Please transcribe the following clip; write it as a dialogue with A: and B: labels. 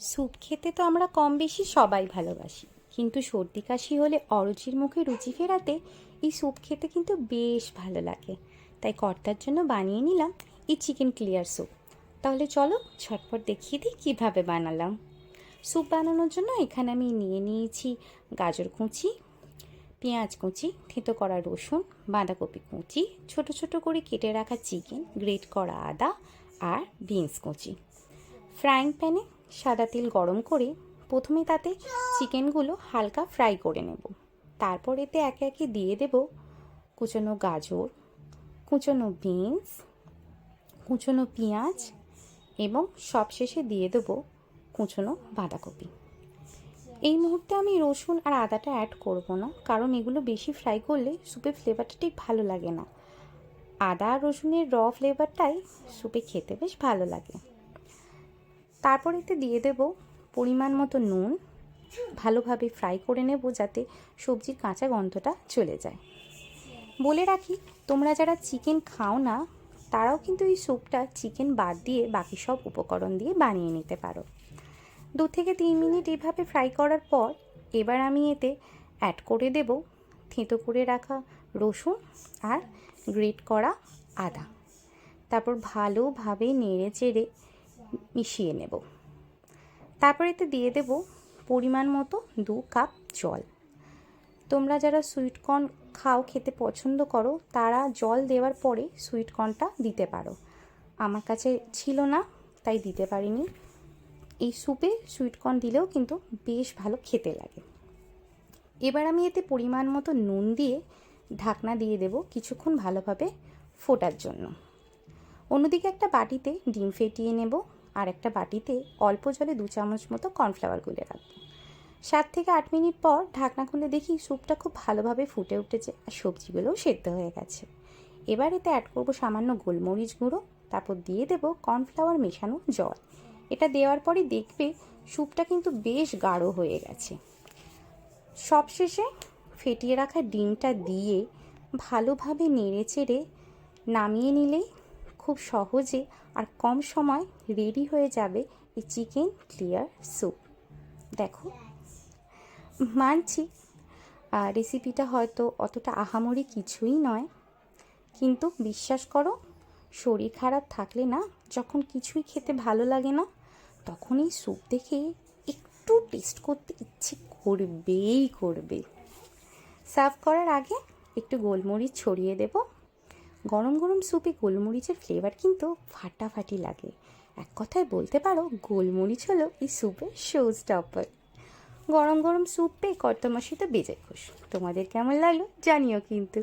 A: Soup খেতে তো আমরা কম বেশি সবাই ভালোবাসি, কিন্তু সর্দি কাশি হলে অরুচির মুখে রুচি ফেরাতে এই স্যুপ খেতে কিন্তু বেশ ভালো লাগে। তাই কর্তার জন্য বানিয়ে নিলাম এই চিকেন ক্লিয়ার স্যুপ। তাহলে চলো ঝটপট দেখিয়ে দিই কীভাবে বানালাম। স্যুপ বানানোর জন্য এখানে আমি নিয়ে নিয়েছি গাজর কুচি, পেঁয়াজ কুচি, থেঁতো করা রসুন, বাঁধাকপি কুচি, ছোট ছোট করে কেটে রাখা চিকেন, গ্রেট করা আদা আর বিনস কুচি। ফ্রাইং প্যানে সাদা তেল গরম করে প্রথমে তাতে চিকেনগুলো হালকা ফ্রাই করে নেব। তারপর এতে একে একে দিয়ে দেব কুচনো গাজর, কুচনো বিনস, কুচনো পেঁয়াজ এবং সবশেষে দিয়ে দেবো কুচনো বাঁধাকপি। এই মুহূর্তে আমি রসুন আর আদাটা অ্যাড করব না, কারণ এগুলো বেশি ফ্রাই করলে স্যুপের ফ্লেভারটা ঠিক ভালো লাগে না। আদা আর রসুনের ফ্লেভারটাই স্যুপে খেতে বেশ ভালো লাগে। তারপর এতে দিয়ে দেব পরিমাণ মতো নুন। ভালোভাবে ফ্রাই করে নেব যাতে সবজির কাঁচা গন্ধটা চলে যায়। বলে রাখি, তোমরা যারা চিকেন খাও না তারাও কিন্তু এই স্যুপটা চিকেন বাদ দিয়ে বাকি সব উপকরণ দিয়ে বানিয়ে নিতে পারো। 2 থেকে 3 মিনিট এভাবে ফ্রাই করার পর এবার আমি এতে অ্যাড করে দেব থেঁতো করে রাখা রসুন আর গ্রেট করা আদা। তারপর ভালোভাবে নেড়ে চেড়ে মিশিয়ে নেব। তারপর এতে দিয়ে দেব পরিমাণ মতো 2 কাপ জল। তোমরা যারা সুইট কর্ন খাও, খেতে পছন্দ করো, তারা জল দেওয়ার পরে সুইট কর্নটা দিতে পারো। আমার কাছে ছিল না তাই দিতে পারিনি। এই স্যুপে সুইট কর্ন দিলেও কিন্তু বেশ ভালো খেতে লাগে। এবার আমি এতে পরিমাণ মতো নুন দিয়ে ঢাকনা দিয়ে দেব কিছুক্ষণ ভালোভাবে ফোটার জন্য। অন্যদিকে একটা বাটিতে ডিম ফেটিয়ে নেব আর একটা বাটিতে অল্প জলে 2 চামচ মতো কর্নফ্লাওয়ার গুলে রাখবো। 7 থেকে 8 মিনিট পর ঢাকনা খুলে দেখি স্যুপটা খুব ভালোভাবে ফুটে উঠেছে আর সবজিগুলোও সেদ্ধ হয়ে গেছে। এবার এতে অ্যাড করব সামান্য গোলমরিচ গুঁড়ো, তারপর দিয়ে দেব কর্নফ্লাওয়ার মেশানো জল। এটা দেওয়ার পরই দেখবে স্যুপটা কিন্তু বেশ গাঢ় হয়ে গেছে। সবশেষে ফেটিয়ে রাখা ডিমটা দিয়ে ভালোভাবে নেড়ে চেড়ে নামিয়ে নিলেই খুব সহজে আর কম সময় রেডি হয়ে যাবে এই চিকেন ক্লিয়ার স্যুপ। দেখো, মানছি রেসিপিটা হয়তো অতটা আহামরি কিছুই নয়, কিন্তু বিশ্বাস করো, শরীর খারাপ থাকলে না, যখন কিছুই খেতে ভালো লাগে না, তখন এই স্যুপ দেখে একটু টেস্ট করতে ইচ্ছে করবেই করবে। সার্ভ করার আগে একটু গোলমরিচ ছড়িয়ে দেব। গরম গরম স্যুপে গোলমরিচের ফ্লেভার কিন্তু ফাটাফাটি লাগে। এক কথায় বলতে পারো গোলমরিচ হলো এই স্যুপের শো স্টপার। গরম গরম স্যুপ পেয়ে কর্তামশাই তো বেজে খুশ। তোমাদের কেমন লাগলো জানিও কিন্তু।